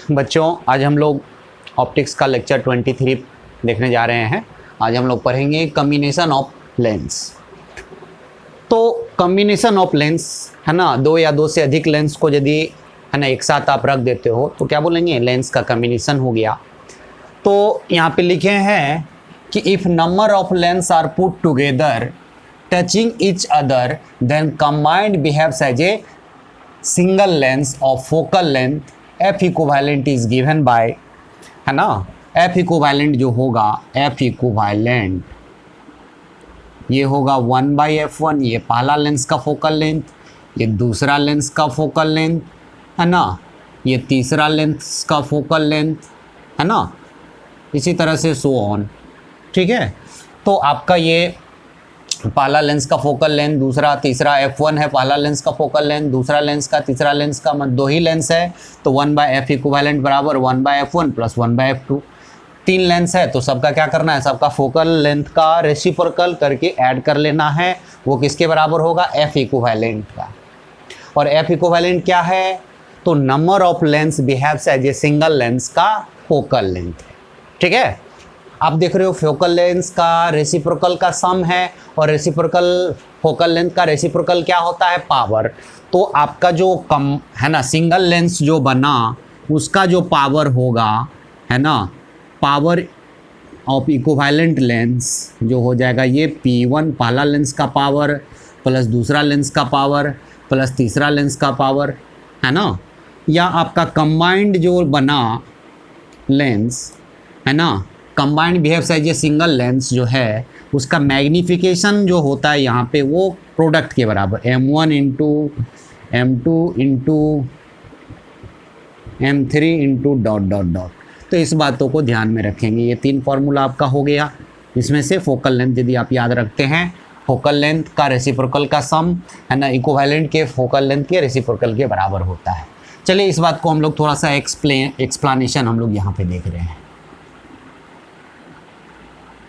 बच्चों, आज हम लोग ऑप्टिक्स का लेक्चर 23 देखने जा रहे हैं। आज हम लोग पढ़ेंगे कम्बिनेशन ऑफ लेंस। तो कम्बिनेशन ऑफ लेंस है ना, दो या दो से अधिक लेंस को यदि है ना एक साथ आप रख देते हो तो क्या बोलेंगे, लेंस का कम्बिनेशन हो गया। तो यहाँ पे लिखे हैं कि if number of lens are put together touching each other then combined behaves as a single lens of focal length F equivalent is given by, है ना, एफ इक्विवेलेंट जो होगा, एफ इक्विवेलेंट ये होगा 1/f1, ये पहला लेंस का focal length, ये दूसरा लेंस का फोकल लेंथ, है ना, ये तीसरा लेंस का फोकल लेंथ, है ना, इसी तरह से सो ऑन। ठीक है, तो आपका ये पहला लेंस का फोकल लेंथ, दूसरा तीसरा f1 है, पहला लेंस का फोकल लेंथ, दूसरा लेंस का तीसरा लेंस का, मतलब दो ही लेंस है तो 1/f इक्विवेलेंट बराबर 1/f1 प्लस 1/f2। तीन लेंस है तो सबका क्या करना है, सबका फोकल लेंथ का रेसिप्रोकल करके ऐड कर लेना है। वो किसके बराबर होगा, f इक्विवेलेंट का। और f इक्विवेलेंट क्या है, तो number of lens behaves as a single lens का फोकल लेंथ है। ठीक है, आप देख रहे हो फोकल लेंस का रेसिप्रोकल का सम है और रेसिप्रोकल फोकल लेंथ का रेसिप्रोकल क्या होता है, पावर। तो आपका जो कम है ना सिंगल लेंस जो बना उसका जो पावर होगा, है ना, पावर ऑफ इक्विवेलेंट लेंस जो हो जाएगा ये P1 पहला लेंस का पावर प्लस दूसरा लेंस का पावर प्लस तीसरा लेंस का पावर, है ना, या आपका कंबाइंड जो बना लेंस, है ना, combined behaves as a single lens जो है उसका मैग्नीफिकेशन जो होता है यहाँ पे वो प्रोडक्ट के बराबर M1 into M2 into M3 into dot dot dot. तो इस बातों को ध्यान में रखेंगे। ये तीन फार्मूला आपका हो गया। इसमें से फोकल लेंथ यदि आप याद रखते हैं, फोकल लेंथ का रेसिप्रोकल का सम, है ना, इक्विवेलेंट के फोकल लेंथ के रेसिप्रोकल के बराबर होता है। चलिए इस बात को हम लोग थोड़ा सा एक्सप्लानेशन हम लोग यहाँ पे देख रहे हैं,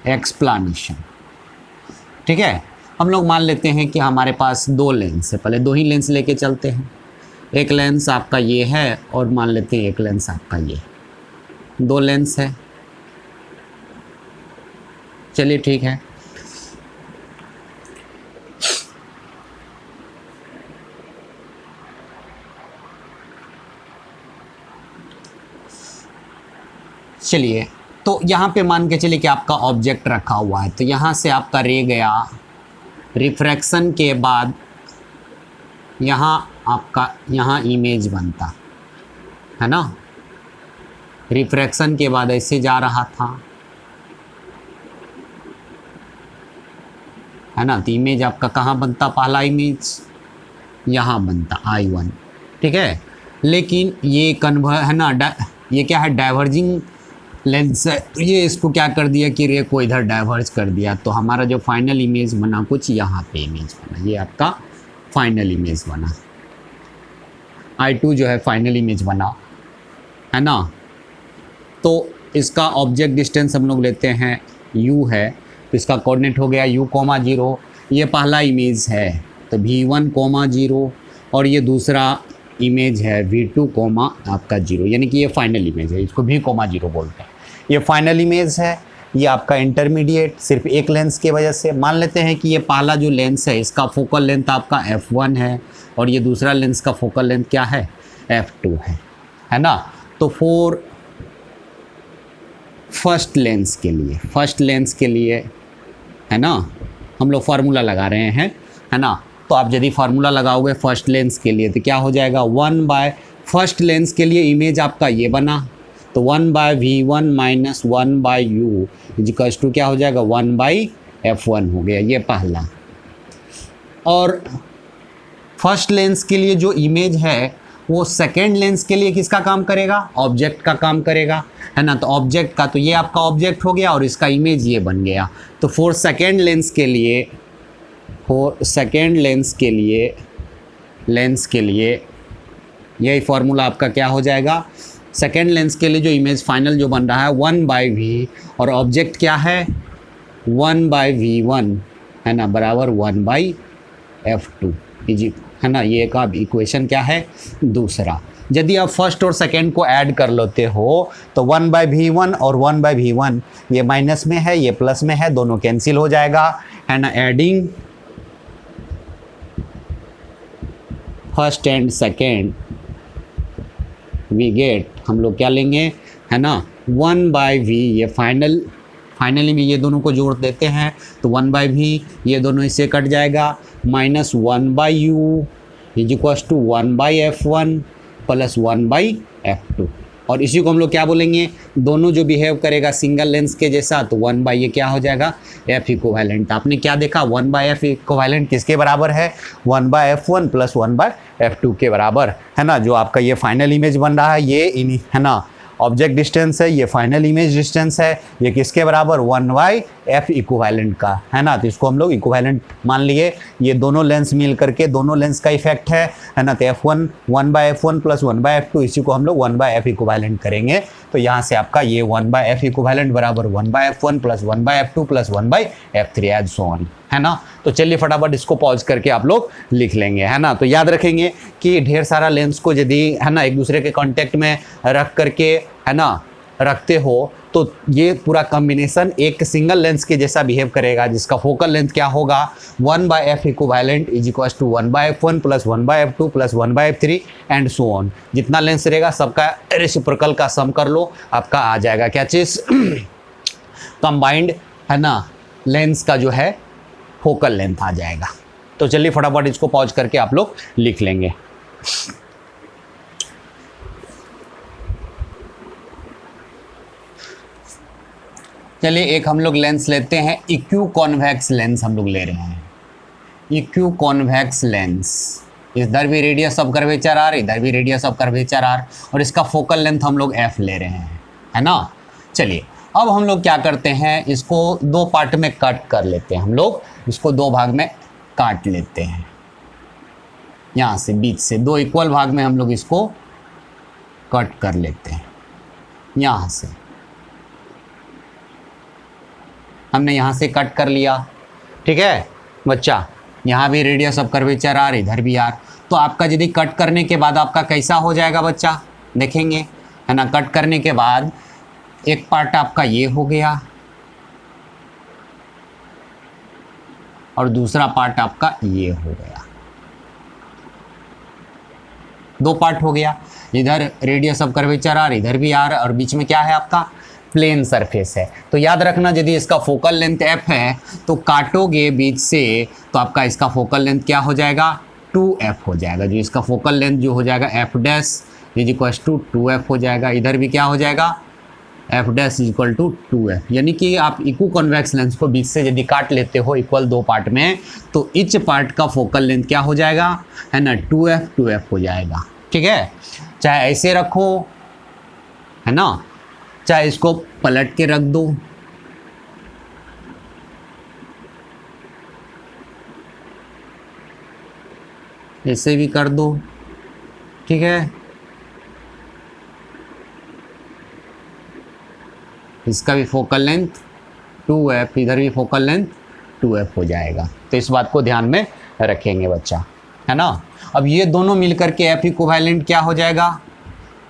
एक्सप्लानेशन। ठीक है, हम लोग मान लेते हैं कि हमारे पास दो लेंस है, पहले दो ही लेंस लेके चलते हैं। एक लेंस आपका ये है और मान लेते हैं एक लेंस आपका ये, दो लेंस है। चलिए ठीक है, चलिए तो यहाँ पे मान के चलिए कि आपका ऑब्जेक्ट रखा हुआ है, तो यहाँ से आपका रे गया, रिफ्रैक्शन के बाद यहाँ आपका यहाँ इमेज बनता है ना, रिफ्रैक्शन के बाद ऐसे जा रहा था, है ना, तो इमेज आपका कहाँ बनता, पहला इमेज यहाँ बनता I1। ठीक है, लेकिन ये है ना, ये क्या है, डाइवर्जिंग लेंस है, तो ये इसको क्या कर दिया कि रे को इधर डाइवर्ज कर दिया, तो हमारा जो फाइनल इमेज बना कुछ यहाँ पे इमेज बना, ये आपका फाइनल इमेज बना, I2 जो है फाइनल इमेज बना, है ना। तो इसका ऑब्जेक्ट डिस्टेंस हम लोग लेते हैं u है, तो इसका कोऑर्डिनेट हो गया u,0। ये पहला इमेज है तो V1,0 और ये दूसरा इमेज है V2, आपका 0, यानी कि ये फाइनल इमेज है, इसको V,0 बोलते हैं। ये फाइनल इमेज है, ये आपका इंटरमीडिएट सिर्फ एक लेंस की वजह से। मान लेते हैं कि ये पहला जो लेंस है इसका फोकल लेंथ आपका f1 है और ये दूसरा लेंस का फोकल लेंथ क्या है, f2 है ना। तो फर्स्ट लेंस के लिए है ना, हम लोग फार्मूला लगा रहे हैं, है ना। तो आप यदि फार्मूला लगाओगे फर्स्ट लेंस के लिए तो क्या हो जाएगा, 1 फर्स्ट लेंस के लिए इमेज आपका ये बना, तो 1/V1 minus 1/U equals to क्या हो जाएगा, 1/f1 हो गया, ये पहला। और फर्स्ट लेंस के लिए जो इमेज है वो सेकेंड लेंस के लिए किसका काम करेगा, ऑब्जेक्ट का काम करेगा, है ना। तो ऑब्जेक्ट का, तो ये आपका ऑब्जेक्ट हो गया और इसका इमेज ये बन गया। तो फॉर सेकेंड लेंस के लिए यही फार्मूला आपका क्या हो जाएगा, सेकेंड लेंस के लिए जो इमेज फाइनल जो बन रहा है 1/V और ऑब्जेक्ट क्या है 1/V1, है ना, बराबर 1/f2 इजी। है ना, ये एक आप इक्वेशन क्या है दूसरा। यदि आप फर्स्ट और सेकेंड को ऐड कर लेते हो तो 1/v1 और 1/v1 ये माइनस में है, ये प्लस में है, दोनों कैंसिल हो जाएगा, है ना। Adding first and second we get, हम लोग क्या लेंगे, है ना, 1/v, ये फाइनली में ये दोनों को जोड़ देते हैं तो 1/v, ये दोनों इससे कट जाएगा, minus 1/u is equals to 1/f1 plus 1/f2। और इसी को हम लोग क्या बोलेंगे, दोनों जो बिहेव करेगा सिंगल लेंस के जैसा तो 1/ ये क्या हो जाएगा, f इक्विवेलेंट। आपने क्या देखा, 1/f इक्विवेलेंट किसके बराबर है, 1/f1 प्लस 1/f2 के बराबर, है ना। जो आपका ये फाइनल इमेज बन रहा है ये है ना ऑब्जेक्ट डिस्टेंस है, ये फाइनल इमेज डिस्टेंस है, ये किसके बराबर, 1/f इक्विवेलेंट का, है ना। तो इसको हम लोग इक्विवेलेंट मान लिए, ये दोनों लेंस मिल करके दोनों लेंस का इफेक्ट है ना। तो f1 1/f1 प्लस 1/f2, इसी को हम लोग 1/f इक्विवेलेंट करेंगे। तो यहाँ से आपका ये 1/f इक्विवेलेंट बराबर 1/f1 plus 1/f2 plus 1/f3 as so on, है ना। तो चलिए फटाफट इसको पॉज करके आप लोग लिख लेंगे, है ना। तो याद रखेंगे कि ढेर सारा लेंस को यदि, है ना, एक दूसरे के कांटेक्ट में रख करके, है ना, रखते हो तो ये पूरा कॉम्बिनेशन एक सिंगल लेंस के जैसा बिहेव करेगा, जिसका फोकल लेंथ क्या होगा, 1/f equivalent is equals to 1/f1 plus 1/f2 plus 1/f3 and so on. जितना लेंस रहेगा सबका रेसिप्रोकल का सम कर लो, आपका आ जाएगा क्या चीज़, कंबाइंड, है ना, लेंस का जो है फोकल लेंथ आ जाएगा। तो चलिए फटाफट इसको पॉज करके आप लोग लिख लेंगे। चलिए एक हम लोग लेंस लेते हैं, इक्यू कॉन्वेक्स लेंस हम लोग ले रहे हैं, इक्यू कॉन्वेक्स लेंस, इधर भी रेडियस ऑफ कर्वेचर आर, इधर भी रेडियस ऑफ कर्वेचर आर, और इसका फोकल लेंथ हम लोग f ले रहे हैं, है ना। चलिए अब हम लोग क्या करते हैं, इसको दो पार्ट में कट कर लेते हैं, हम लोग इसको दो भाग में काट लेते हैं, यहाँ से बीच से दो इक्वल भाग में हम लोग इसको कट कर लेते हैं। यहाँ से हमने यहाँ से कट कर लिया, ठीक है बच्चा, यहाँ भी रेडियस ऑफ कर्वेचर आर, इधर भी आर। तो आपका यदि कट करने के बाद आपका कैसा हो जाएगा बच्चा, देखेंगे, है ना। कट करने के बाद एक पार्ट आपका ये हो गया और दूसरा पार्ट आपका ये हो गया, दो पार्ट हो गया, इधर रेडियस ऑफ कर्वेचर आर, इधर भी आर, और बीच में क्या है आपका प्लेन सरफेस है। तो याद रखना यदि इसका फोकल लेंथ f है तो काटोगे बीच से तो आपका इसका फोकल लेंथ क्या हो जाएगा, 2f हो जाएगा। जो इसका फोकल लेंथ जो हो जाएगा f dash is equal to 2f हो जाएगा। इधर भी क्या हो जाएगा, f dash is equal to 2f। यानी कि आप इक्वल कॉन्वेक्स लेंस को बीच से यदि काट लेते हो इक्वल दो पार्ट में तो इच पार्ट का फोकल लेंथ क्या हो जाएगा, है ना, 2f हो जाएगा, ठीक है। चाहे ऐसे रखो, है ना, चाहे इसको पलट के रख दो, ऐसे भी कर दो, ठीक है। इसका भी फोकल लेंथ 2f, इधर भी फोकल लेंथ 2f हो जाएगा। तो इस बात को ध्यान में रखेंगे बच्चा, है ना। अब ये दोनों मिलकर के f इक्विवेलेंट क्या हो जाएगा,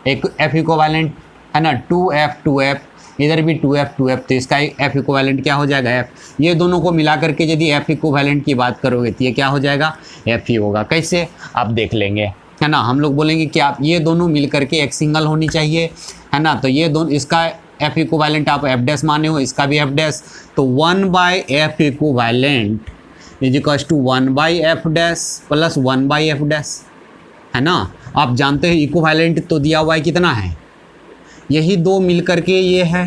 एक f इक्विवेलेंट, है ना, 2f, इधर भी 2f, तो इसका f इक्विवेलेंट क्या हो जाएगा, f। ये दोनों को मिला करके यदि f इक्विवेलेंट की बात करोगे तो ये क्या हो जाएगा, f ही होगा। कैसे आप देख लेंगे, है ना। हम लोग बोलेंगे कि आप ये दोनों मिल करके एक सिंगल होनी चाहिए, है ना। तो ये दोनों, इसका f इक्विवेलेंट आप f डैश माने हो, इसका भी f डैश, तो 1/f equivalent is equal to 1/f dash plus 1/f dash, है ना। आप जानते हैं इक्विवेलेंट तो दिया हुआ है कितना है, यही दो मिल करके ये है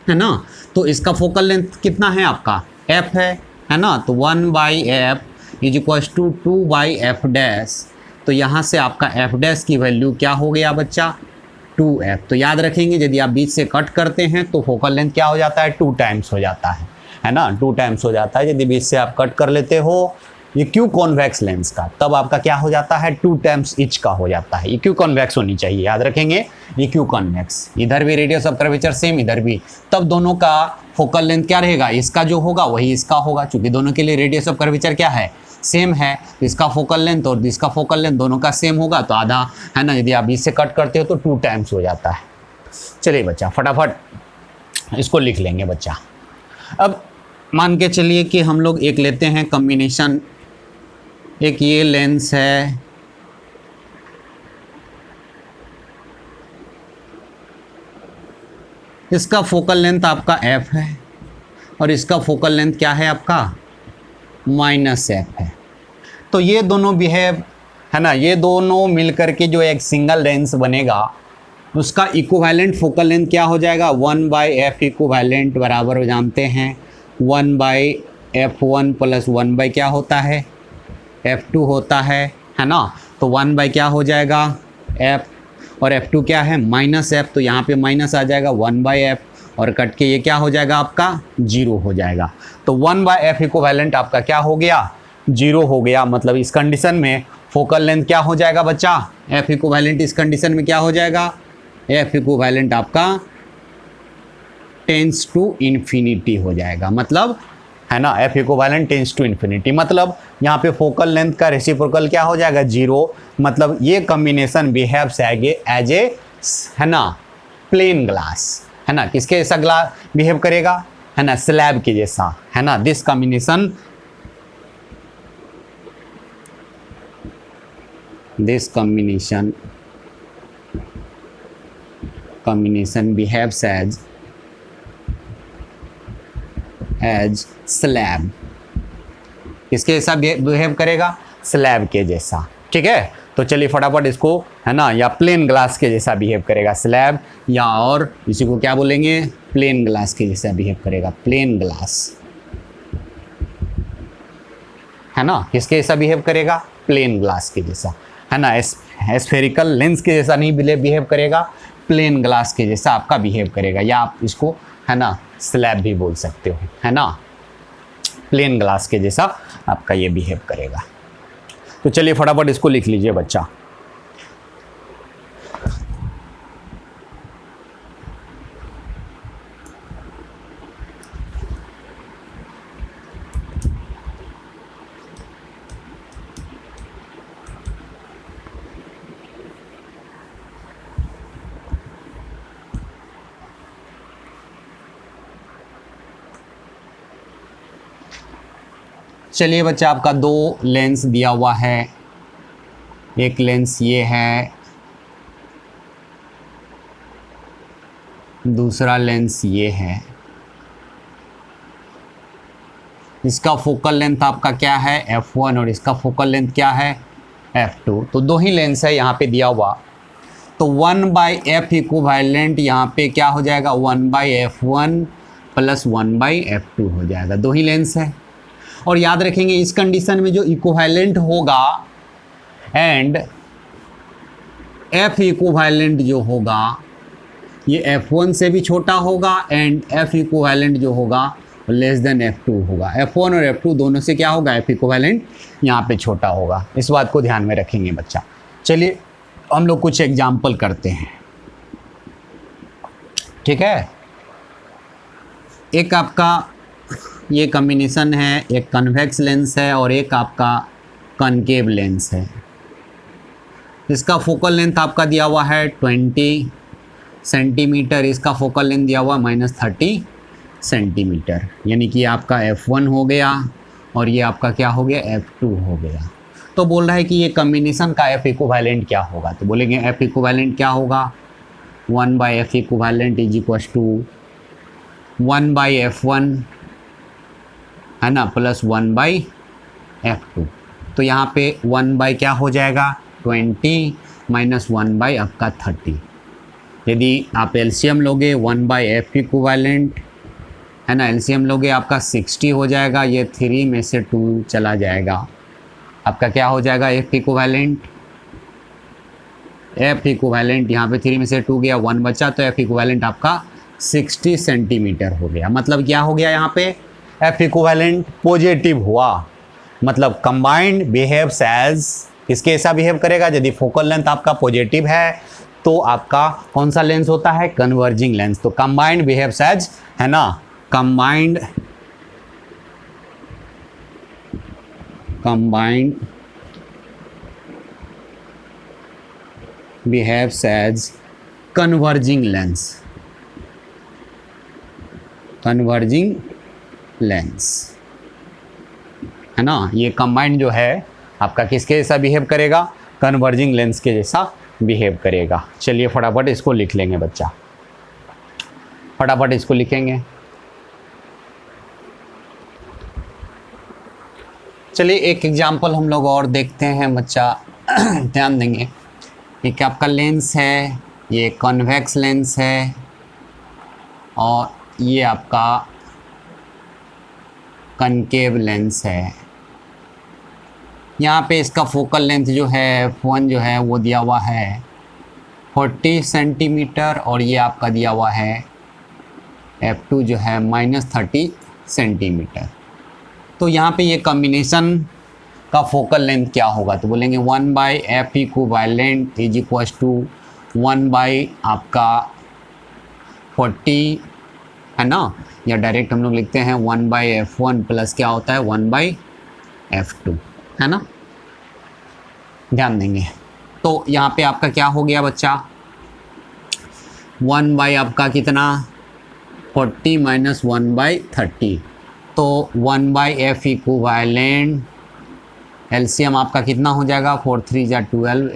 ना। तो इसका फोकल लेंथ कितना है आपका, f है ना। तो 1/f is equal to 2/f dash. तो यहाँ से आपका f डैश की वैल्यू क्या हो गया बच्चा, 2f। तो याद रखेंगे यदि आप बीच से कट करते हैं तो फोकल लेंथ क्या हो जाता है, 2 टाइम्स हो जाता है ना, 2 टाइम्स हो जाता है। यदि बीच से आप कट कर लेते हो ये क्यू कॉन्वेक्स लेंस का, तब आपका क्या हो जाता है, 2 टाइम्स इच का हो जाता है। ये क्यू कॉन्वेक्स होनी चाहिए, याद रखेंगे ये क्यू कॉन्वेक्स। इधर भी रेडियस ऑफ कर्वेचर सेम, इधर भी, तब दोनों का फोकल लेंथ क्या रहेगा, इसका जो होगा वही इसका होगा, क्योंकि दोनों के लिए रेडियस ऑफ कर्वेचर क्या है सेम है, तो इसका फोकल लेंथ और इसका फोकल लेंथ दोनों का सेम होगा तो आधा है ना, यदि आप इससे कट करते हो तो 2 टाइम्स हो जाता है। चलिए बच्चा फटाफट इसको लिख लेंगे बच्चा। अब मान के चलिए कि हम लोग एक लेते हैं कॉम्बिनेशन, एक ये लेंस है, इसका फोकल लेंथ आपका f है और इसका फोकल लेंथ क्या है आपका -f है। तो ये दोनों बिहेव है ना, ये दोनों मिलकर के जो एक सिंगल लेंस बनेगा उसका इक्विवेलेंट फोकल लेंथ क्या हो जाएगा, 1/f इक्विवेलेंट बराबर जानते हैं 1/f1 प्लस 1/ क्या होता है f2 होता है ना। तो 1/ क्या हो जाएगा f और f2 क्या है -f, तो यहाँ पे माइनस आ जाएगा 1/f और कट के ये क्या हो जाएगा आपका 0 हो जाएगा। तो 1/f इक्विवेलेंट आपका क्या हो गया 0 हो गया। मतलब इस कंडीशन में फोकल लेंथ क्या हो जाएगा बच्चा, f इक्विवेलेंट इस कंडीशन में क्या हो जाएगा, f इक्विवेलेंट आपका टेंस टू इन्फिनिटी हो जाएगा। मतलब है ना f equivalent tends to infinity, मतलब यहाँ पे फोकल लेंथ का रेसिप्रोकल क्या हो जाएगा 0। मतलब ये कॉम्बिनेशन बिहेव्स एज ए है ना प्लेन ग्लास, है ना, किसके जैसा ग्लास बिहेव करेगा है ना, स्लैब के जैसा, है ना। This combination behaves as slab, किसके जैसा बिहेव करेगा, स्लैब के जैसा। ठीक है, तो चलिए फटाफट इसको है ना, या प्लेन ग्लास के जैसा बिहेव करेगा स्लैब, या और इसी को क्या बोलेंगे प्लेन ग्लास के जैसा बिहेव करेगा, प्लेन ग्लास, है ना। किसके जैसा बिहेव करेगा, प्लेन ग्लास के जैसा, है ना। स्फेरिकल लेंस के जैसा नहीं बिहेव करेगा, प्लेन ग्लास के जैसा आपका बिहेव करेगा, या आप इसको है ना स्लैब भी बोल सकते हो, है ना। प्लेन ग्लास के जैसा आपका ये बिहेव करेगा। तो चलिए फटाफट इसको लिख लीजिए बच्चा। चलिए बच्चा, आपका 2 लेंस दिया हुआ है, एक लेंस ये है, दूसरा लेंस ये है। इसका फोकल लेंथ आपका क्या है f1 और इसका फोकल लेंथ क्या है f2। तो 2 ही लेंस है यहाँ पे दिया हुआ, तो 1/f इक्विवेलेंट यहाँ पे क्या हो जाएगा 1/f1 प्लस 1/f2 हो जाएगा। 2 ही लेंस है, और याद रखेंगे इस कंडीशन में जो इक्विवेलेंट होगा एंड f इक्विवेलेंट जो होगा ये f1 से भी छोटा होगा एंड f इक्विवेलेंट जो होगा लेस देन f2 होगा। f1 और f2 दोनों से क्या होगा f इक्विवेलेंट यहाँ पे छोटा होगा। इस बात को ध्यान में रखेंगे बच्चा। चलिए हम लोग कुछ एग्जाम्पल करते हैं, ठीक है। एक आपका ये कॉम्बिनेशन है, एक कन्वेक्स लेंस है और एक आपका कॉनकेव लेंस है। इसका फोकल लेंथ आपका दिया हुआ है 20 सेंटीमीटर, इसका फोकल लेंथ दिया हुआ -30 सेंटीमीटर, यानी कि आपका f1 हो गया और ये आपका क्या हो गया f2 हो गया। तो बोल रहा है कि ये कॉम्बिनेशन का f इक्विवेलेंट क्या होगा, तो बोलेंगे f इक्विवेलेंट क्या होगा 1/f equivalent is equal to 1/f1 है ना प्लस 1/f2। तो यहाँ पे 1/ क्या हो जाएगा 20 माइनस 1/ आपका 30। यदि आप एलसीएम लोगे 1/f इक्विवेलेंट है ना, एलसीएम लोगे आपका 60 हो जाएगा, ये 3 में से 2 चला जाएगा, आपका क्या हो जाएगा f इक्विवेलेंट यहाँ पे 3 में से 2 गया 1 बचा, तो f इक्विवेलेंट आपका 60 सेंटीमीटर हो गया। मतलब क्या हो गया यहाँ पे f इक्विवेलेंट पॉजिटिव हुआ, मतलब कंबाइंड बिहेव्स एज, किसके ऐसा बिहेव करेगा यदि फोकल लेंथ आपका पॉजिटिव है तो आपका कौन सा लेंस होता है कन्वर्जिंग लेंस। तो कंबाइंड बिहेव्स एज है ना, combined combined behaves as converging lens, converging lens, है ना। ये कंबाइंड जो है आपका किसके जैसा बिहेव करेगा, कन्वर्जिंग लेंस के जैसा बिहेव करेगा। चलिए फटाफट इसको लिख लेंगे बच्चा, फटाफट इसको लिखेंगे। चलिए एक एग्जाम्पल हम लोग और देखते हैं बच्चा, ध्यान देंगे। एक आपका लेंस है, ये कॉन्वेक्स लेंस है और ये आपका कनकेव लेंस है। यहाँ पे इसका फोकल लेंथ जो है F1 जो है वो दिया हुआ है 40 सेंटीमीटर और ये आपका दिया हुआ है F2 जो है -30 सेंटीमीटर। तो यहाँ पे ये कॉम्बिनेशन का फोकल लेंथ क्या होगा, तो बोलेंगे 1/F equivalent is equals to 1/ आपका 40, है ना, या डायरेक्ट हम लोग लिखते हैं 1/F1 प्लस क्या होता है 1/F2, है ना। ध्यान देंगे तो यहाँ पे आपका क्या हो गया बच्चा, 1/ आपका कितना 40 - 1/30, तो 1/F इक्विवेलेंट एलसीएम आपका कितना हो जाएगा 4 3 जा 12,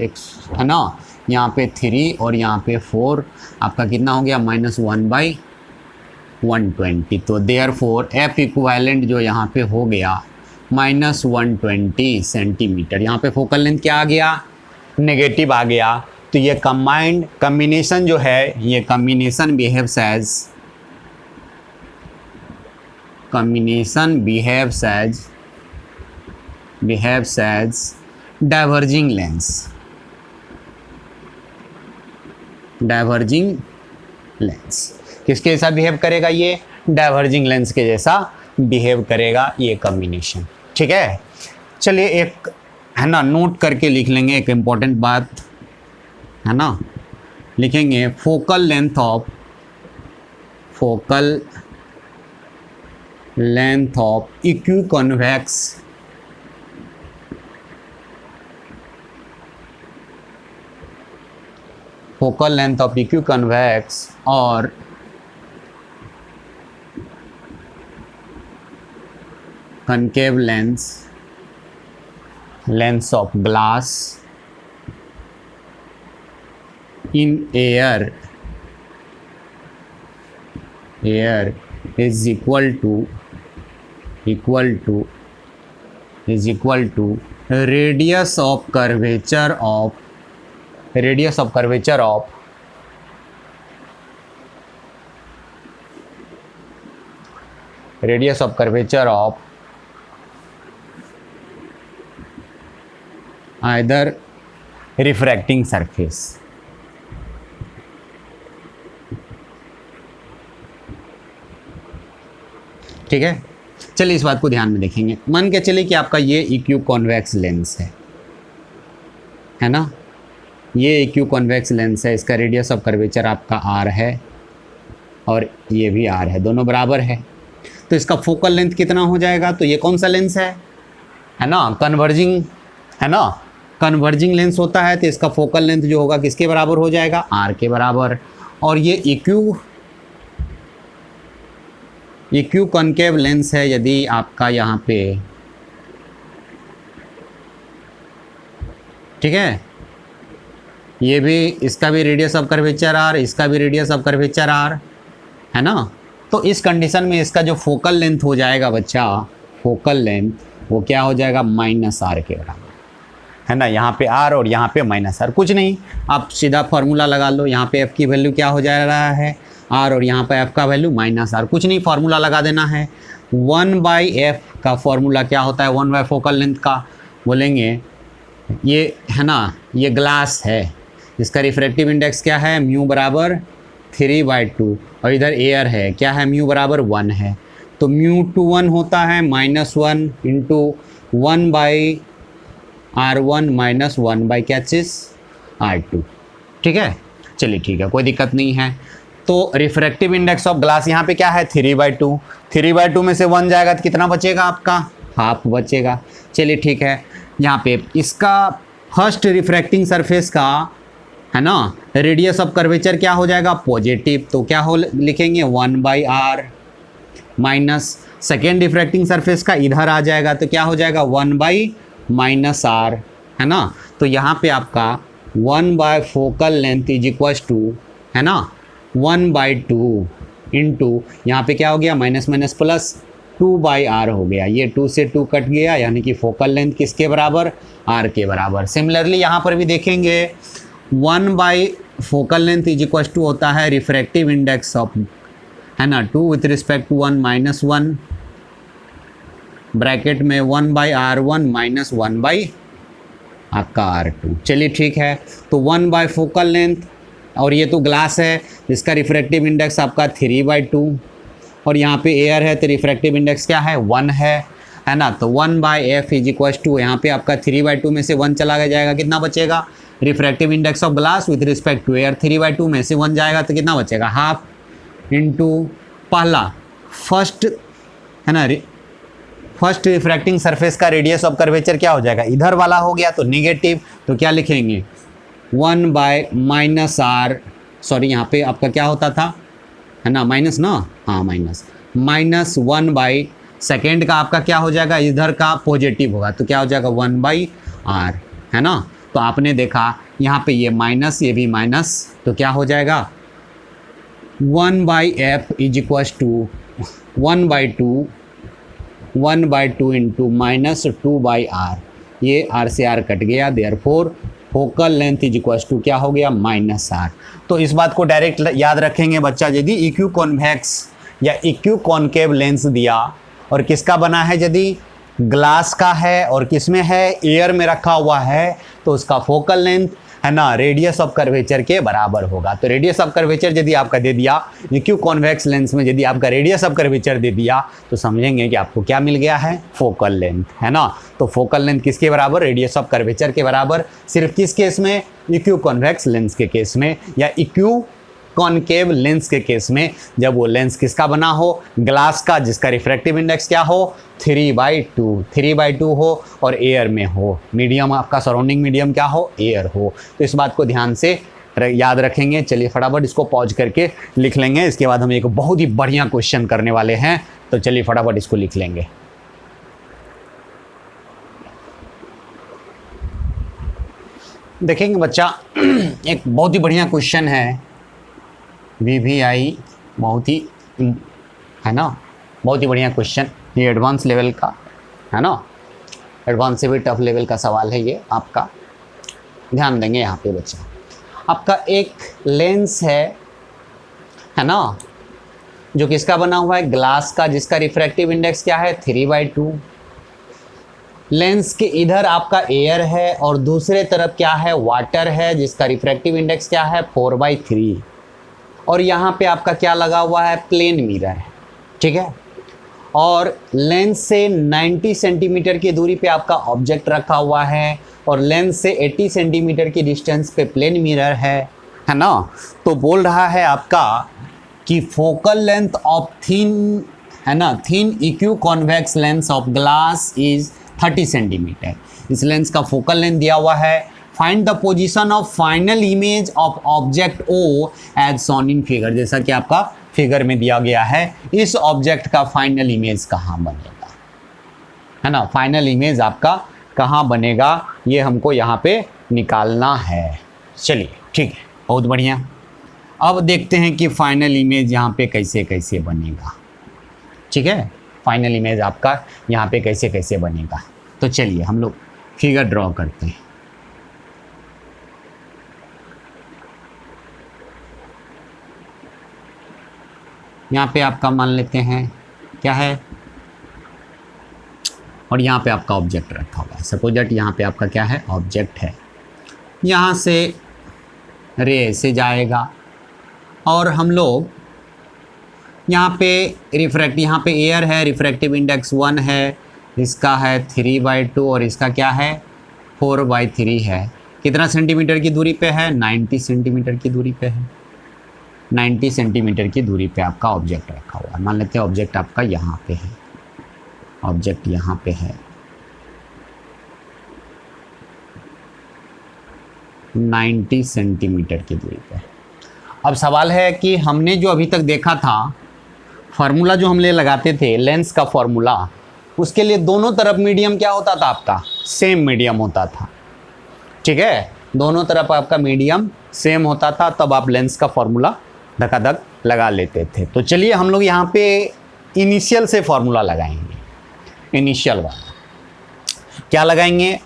है ना। यहाँ पे 3 और यहाँ पे 4 आपका कितना हो गया -1/120। तो देयरफॉर F इक्विवेलेंट जो यहाँ पे हो गया -120 सेंटीमीटर। यहाँ पे फोकल लेंथ क्या आ गया, नेगेटिव आ गया। तो ये कंबाइंड कॉम्बिनेशन जो है, ये combination behaves as diverging lens, diverging lens किसके जैसा बिहेव करेगा, ये डाइवर्जिंग लेंस के जैसा बिहेव करेगा ये कॉम्बिनेशन, ठीक है। चलिए एक है ना नोट करके लिख लेंगे, एक इम्पॉर्टेंट बात है ना, लिखेंगे फोकल लेंथ ऑफ इक्विकॉन्वेक्स और concave lens of glass in air is equal to radius of curvature of either refracting surface, ठीक है। चलिए इस बात को ध्यान में देखेंगे। मान के चलिए कि आपका ये इक्यू कॉन्वेक्स लेंस है ना, ये इक्यू कॉन्वेक्स लेंस है, इसका रेडियस ऑफ कर्वेचर आपका R है और ये भी R है, दोनों बराबर है। तो इसका फोकल लेंथ कितना हो जाएगा, तो ये कौन सा लेंस है ना, कन्वर्जिंग, है ना, कन्वर्जिंग लेंस होता है। तो इसका फोकल लेंथ जो होगा किसके बराबर हो जाएगा, R के बराबर। और ये इक्यू कॉन्केव लेंस है, यदि आपका यहाँ पे, ठीक है, ये भी, इसका भी रेडियस ऑफ कर्वेचर R, इसका भी रेडियस ऑफ कर्वेचर R, है ना। तो इस कंडीशन में इसका जो फोकल लेंथ हो जाएगा बच्चा, फोकल लेंथ वो क्या हो जाएगा -R के बराबर, है ना। यहाँ पे R और यहाँ पे -R, कुछ नहीं, आप सीधा फार्मूला लगा लो। यहाँ पे F की वैल्यू क्या हो जा रहा है R और यहाँ पे F का वैल्यू -R, कुछ नहीं, फार्मूला लगा देना है। 1/F का फार्मूला क्या होता है, 1/, फोकल लेंथ का बोलेंगे, ये है ना, ये ग्लास है, इसका रिफ्रैक्टिव इंडेक्स क्या है, म्यू बराबर 3/2 और इधर एयर है, क्या है, म्यू बराबर 1 है। तो म्यू 1 होता है -1 इंटू 1/R1 - 1/ क्या चीज़ R2, ठीक है। चलिए ठीक है, कोई दिक्कत नहीं है। तो रिफ्रैक्टिव इंडेक्स ऑफ ग्लास यहाँ पे क्या है 3/2, 3/2 में से 1 जाएगा तो कितना बचेगा आपका हाफ बचेगा। चलिए ठीक है, यहाँ पे इसका फर्स्ट रिफ्रैक्टिंग सरफेस का है ना रेडियस ऑफ कर्वेचर क्या हो जाएगा, पॉजिटिव, तो क्या हो लिखेंगे 1/r minus second refracting surface का इधर आ जाएगा तो क्या हो जाएगा 1/-r, है ना। तो यहाँ पे आपका 1 focal length is equal to, है ना, 1/2 इंटू यहाँ पे क्या हो गया माइनस माइनस प्लस 2/r हो गया। ये 2 से 2 कट गया, यानी कि फोकल लेंथ किसके बराबर, r के बराबर। सिमिलरली यहाँ पर भी देखेंगे 1 focal length is equal to होता है रिफ्रैक्टिव इंडेक्स ऑफ, है ना, 2 with respect to 1 minus 1 bracket में 1/r1 माइनस 1/r2। चलिए ठीक है, तो 1 फोकल लेंथ, और ये तो ग्लास है जिसका रिफ्रैक्टिव इंडेक्स आपका 3/2, और यहाँ पे एयर है तो रिफ्रैक्टिव इंडेक्स क्या है 1 है ना। तो 1/f इज इक्वल टू, यहाँ पे आपका 3/2 में से 1 चला जाएगा, कितना बचेगा, refractive index of glass with respect to air, 3/2 में से 1 जाएगा तो कितना बचेगा, हाफ इंटू पहला फर्स्ट, है ना, फर्स्ट रिफ्रैक्टिंग सरफेस का रेडियस ऑफ कर्वेचर क्या हो जाएगा, इधर वाला हो गया तो निगेटिव, तो क्या लिखेंगे 1/-r, सॉरी यहाँ पे आपका क्या होता था, है ना, माइनस ना, हाँ माइनस 1 सेकेंड का आपका क्या हो जाएगा, इधर का पॉजिटिव होगा तो क्या हो जाएगा 1/r, है ना। तो आपने देखा यहाँ पे ये माइनस, ये भी माइनस, तो क्या हो जाएगा 1/f is equal to 1/2 into minus 2/r, ये r से r कट गया, therefore focal length is equal to क्या हो गया -r। तो इस बात को डायरेक्ट याद रखेंगे बच्चा, यदि इक्यू कॉन्वेक्स या इक्यू कॉनकेव लेंस दिया और किसका बना है, यदि ग्लास का है और किसमें है, एयर में रखा हुआ है, तो उसका फोकल लेंथ, है ना, रेडियस ऑफ कर्वेचर के बराबर होगा। तो रेडियस ऑफ कर्वेचर यदि आपका दे दिया, इक्यू कॉन्वेक्स लेंस में यदि आपका रेडियस ऑफ कर्वेचर दे दिया तो समझेंगे कि आपको क्या मिल गया है, फोकल लेंथ, है ना। तो फोकल लेंथ किसके बराबर, रेडियस ऑफ कर्वेचर के बराबर। सिर्फ किस केस में, इक्यू कॉन्वेक्स लेंस के केस में या इक्यू कॉनकेव लेंस के केस में, जब वो लेंस किसका बना हो, ग्लास का, जिसका रिफ्रैक्टिव इंडेक्स क्या हो 3/2 हो और एयर में हो, मीडियम आपका सराउंडिंग मीडियम क्या हो, एयर हो। तो इस बात को ध्यान से याद रखेंगे। चलिए फटाफट इसको पॉज करके लिख लेंगे, इसके बाद हम एक बहुत ही बढ़िया क्वेश्चन करने वाले हैं, तो चलिए फटाफट इसको लिख लेंगे। देखेंगे बच्चा, एक बहुत ही बढ़िया क्वेश्चन है, VVI, बहुत ही, है ना, बहुत ही बढ़िया क्वेश्चन, ये एडवांस लेवल का, है ना, एडवांस से भी टफ लेवल का सवाल है ये आपका, ध्यान देंगे यहाँ पे बच्चा। आपका एक लेंस है ना, जो किसका बना हुआ है, ग्लास का, जिसका रिफ्रैक्टिव इंडेक्स क्या है 3/2। लेंस के इधर आपका एयर है और दूसरे तरफ क्या है, वाटर है, जिसका रिफ्रैक्टिव इंडेक्स क्या है 4/3, और यहाँ पे आपका क्या लगा हुआ है, प्लेन मिरर है, ठीक है। और लेंस से 90 सेंटीमीटर की दूरी पे आपका ऑब्जेक्ट रखा हुआ है और लेंस से 80 सेंटीमीटर की डिस्टेंस पे प्लेन मिरर है ना। तो बोल रहा है आपका कि फोकल लेंथ ऑफ थिन, है ना, thin equiconvex lens of glass is 30 centimetre. इस लेंस का फोकल लेंथ दिया हुआ है, find the position of final image of object O as shown in figure, जैसा कि आपका फिगर में दिया गया है, इस ऑब्जेक्ट का फाइनल इमेज कहाँ बनेगा, है ना, फाइनल इमेज आपका कहाँ बनेगा, ये हमको यहाँ पे निकालना है। चलिए ठीक है, बहुत बढ़िया। अब देखते हैं कि फाइनल इमेज यहाँ पे कैसे कैसे बनेगा, ठीक है, फाइनल इमेज आपका यहाँ पे कैसे कैसे बनेगा। तो चलिए हम लोग फिगर ड्रॉ करते हैं। यहाँ पे आपका मान लेते हैं क्या है, और यहाँ पे आपका ऑब्जेक्ट रखा हुआ है, सपोज दैट यहाँ पे आपका क्या है, ऑब्जेक्ट है, यहाँ से रे से जाएगा और हम लोग यहाँ पे यहाँ पे एयर है, रिफ्रैक्टिव इंडेक्स 1 है, इसका है 3/2 और इसका क्या है 4/3 है। कितना सेंटीमीटर की दूरी पे है, 90 सेंटीमीटर की दूरी पे है, 90 सेंटीमीटर की दूरी पे आपका ऑब्जेक्ट रखा हुआ है। मान लेते हैं ऑब्जेक्ट आपका यहाँ पे है ऑब्जेक्ट यहाँ पे है 90 सेंटीमीटर की दूरी पे। अब सवाल है कि हमने जो अभी तक देखा था फार्मूला जो हमने लगाते थे लेंस का फार्मूला, उसके लिए दोनों तरफ मीडियम क्या होता था आपका, सेम मीडियम होता था। ठीक है, दोनों तरफ आपका मीडियम सेम होता था, तब आप लेंस का फार्मूला धकाधक लगा लेते थे। तो चलिए हम लोग यहाँ पे इनिशियल से फार्मूला लगाएंगे। इनिशियल वाला क्या लगाएंगे,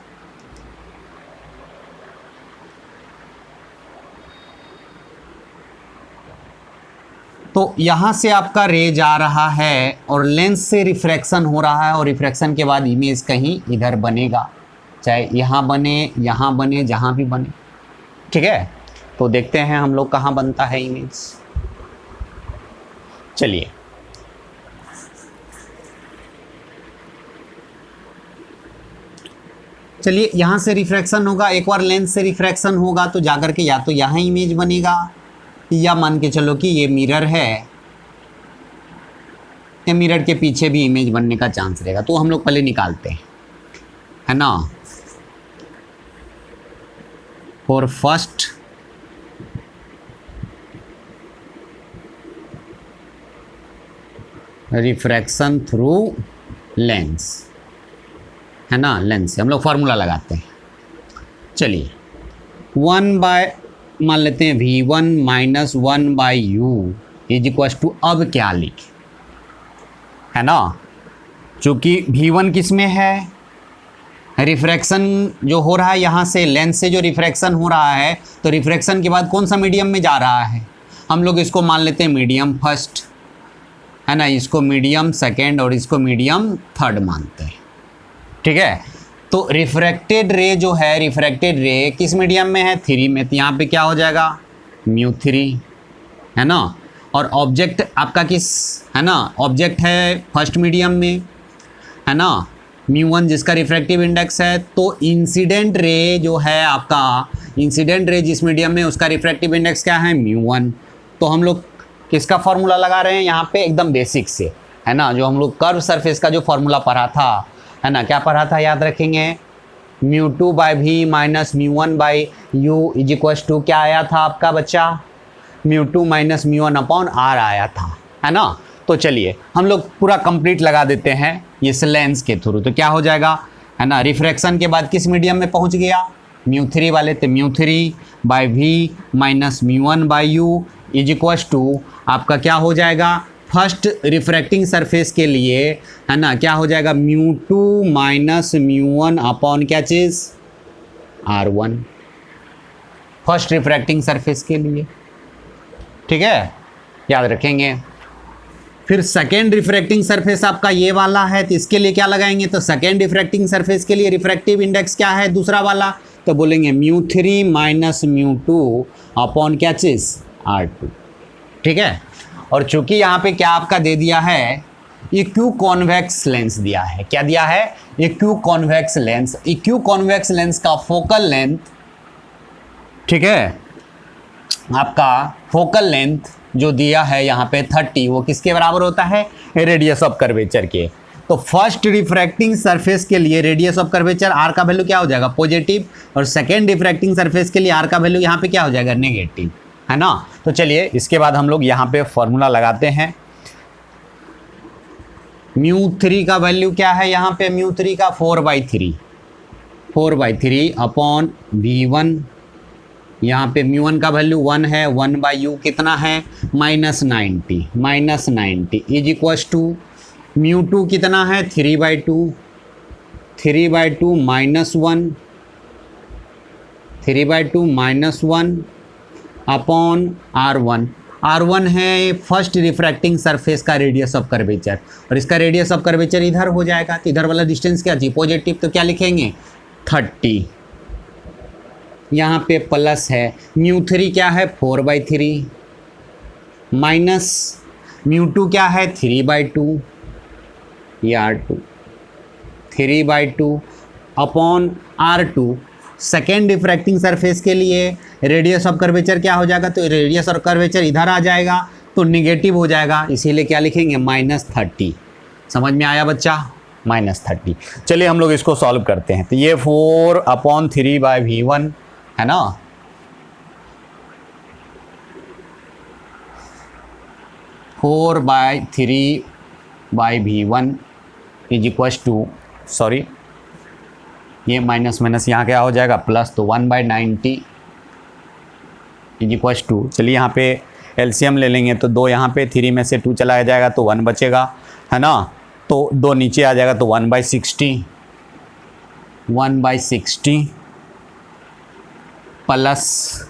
तो यहाँ से आपका रे जा रहा है और लेंस से रिफ्रैक्शन हो रहा है, और रिफ्रैक्शन के बाद इमेज कहीं इधर बनेगा, चाहे यहाँ बने जहाँ भी बने। ठीक है, तो देखते हैं हम लोग कहाँ बनता है इमेज। चलिए यहाँ से रिफ्रैक्शन होगा, एक बार लेंस से रिफ्रैक्शन होगा तो जाकर के या तो यहाँ इमेज बनेगा, या मान के चलो कि ये मिरर है, या मिरर के पीछे भी इमेज बनने का चांस रहेगा। तो हम लोग पहले निकालते हैं, है ना। For first refraction through lens, है ना, लेंस से हम लोग फार्मूला लगाते हैं। चलिए 1 बाय मान लेते हैं V1 minus 1 by u is equal to, अब क्या लिखे, है ना, चूँकि V1 किस में है, रिफ्रैक्शन जो हो रहा है यहाँ से लेंस से जो रिफ्रैक्शन हो रहा है, तो रिफ्रैक्शन के बाद कौन सा मीडियम में जा रहा है, हम लोग इसको मान लेते हैं मीडियम फर्स्ट, है ना, इसको मीडियम सेकेंड और इसको मीडियम थर्ड मानते हैं। ठीक है, तो रिफ्रैक्टेड रे जो है, रिफ्रैक्टेड रे किस मीडियम में है, 3 में, तो यहाँ पे क्या हो जाएगा μ3, है ना, और ऑब्जेक्ट आपका किस, है ना, ऑब्जेक्ट है फर्स्ट मीडियम में, है ना, μ1 जिसका रिफ्रैक्टिव इंडेक्स है। तो इंसिडेंट रे जो है आपका, इंसिडेंट रे जिस मीडियम में उसका रिफ्रैक्टिव इंडेक्स क्या है, μ1। तो हम लोग किसका फार्मूला लगा रहे हैं यहाँ पे, एकदम बेसिक से, है ना, जो हम लोग कर्व सरफेस का जो फार्मूला पढ़ा था, है ना, क्या पढ़ा था याद रखेंगे, μ2 by v minus μ1 by u is equal to क्या आया था आपका बच्चा, μ2 माइनस μ1 अपॉन आर आया था, है ना। तो चलिए हम लोग पूरा कंप्लीट लगा देते हैं इस लेंस के थ्रू, तो क्या हो जाएगा, है ना, रिफ्रैक्शन के बाद किस मीडियम में पहुंच गया, μ3 वाले, तो μ3 by v minus μ1 by u is equal to आपका क्या हो जाएगा, फर्स्ट रिफ्रैक्टिंग सरफेस के लिए, है ना, क्या हो जाएगा, μ2 माइनस μ1 अपॉन क्या चीज़, R1, फर्स्ट रिफ्रैक्टिंग सरफेस के लिए। ठीक है, याद रखेंगे। फिर सेकेंड रिफ्रैक्टिंग सरफेस आपका ये वाला है, तो इसके लिए क्या लगाएंगे, तो सेकेंड रिफ्रैक्टिंग सरफेस के लिए रिफ्रैक्टिव इंडेक्स क्या है दूसरा वाला, तो बोलेंगे μ3 माइनस μ2 अपॉन क्या चीज़, R2। ठीक है, और चूंकि यहाँ पे क्या आपका दे दिया है, इक्यू कॉन्वेक्स लेंस दिया है, क्या दिया है, इक्यू कॉन्वेक्स लेंस। इक्यू कॉन्वेक्स लेंस का फोकल लेंथ, ठीक है, आपका फोकल लेंथ जो दिया है यहाँ पे 30, वो किसके बराबर होता है, रेडियस ऑफ कर्वेचर के। तो फर्स्ट रिफ्रैक्टिंग सरफेस के लिए रेडियस ऑफ कर्वेचर आर का वैल्यू क्या हो जाएगा, पॉजिटिव, और सेकेंड रिफ्रैक्टिंग सरफेस के लिए आर का वैल्यू यहाँ पे क्या हो जाएगा, नेगेटिव, है ना। तो चलिए इसके बाद हम लोग यहाँ पे फॉर्मूला लगाते हैं। μ3 का वैल्यू क्या है यहाँ पे, μ3 का 4/3 अपॉन V1, यहाँ पे μ1 का वैल्यू 1 है, 1 बाई यू कितना है, -90 इज इक्वल टू μ2 कितना है, 3/2 -1 अपॉन R1 है फर्स्ट रिफ्रैक्टिंग सरफेस का रेडियस ऑफ कर्वेचर, और इसका रेडियस ऑफ कर्वेचर इधर हो जाएगा, तो इधर वाला डिस्टेंस क्या चाहिए, पॉजिटिव, तो क्या लिखेंगे 30, यहाँ पे प्लस है, μ3 क्या है 4/3 माइनस μ2 क्या है 3/2, ये R2 3/2 upon R2। Second refracting surface के लिए रेडियस ऑफ कर्वेचर क्या हो जाएगा, तो रेडियस ऑफ कर्वेचर इधर आ जाएगा तो निगेटिव हो जाएगा, इसीलिए क्या लिखेंगे -30। समझ में आया बच्चा, -30। चलिए हम लोग इसको सॉल्व करते हैं। तो ये 4/3/V1 है ना, 4/3/V1 is equals to, sorry ये माइनस माइनस यहाँ क्या हो जाएगा प्लस, तो 1/90 इज इक्वल्स टू, चलिए यहाँ पे एलसीएम ले लेंगे तो 2 यहाँ पे, 3 में से 2 चला जाएगा तो 1 बचेगा है ना, तो 2 नीचे आ जाएगा तो 1/60 प्लस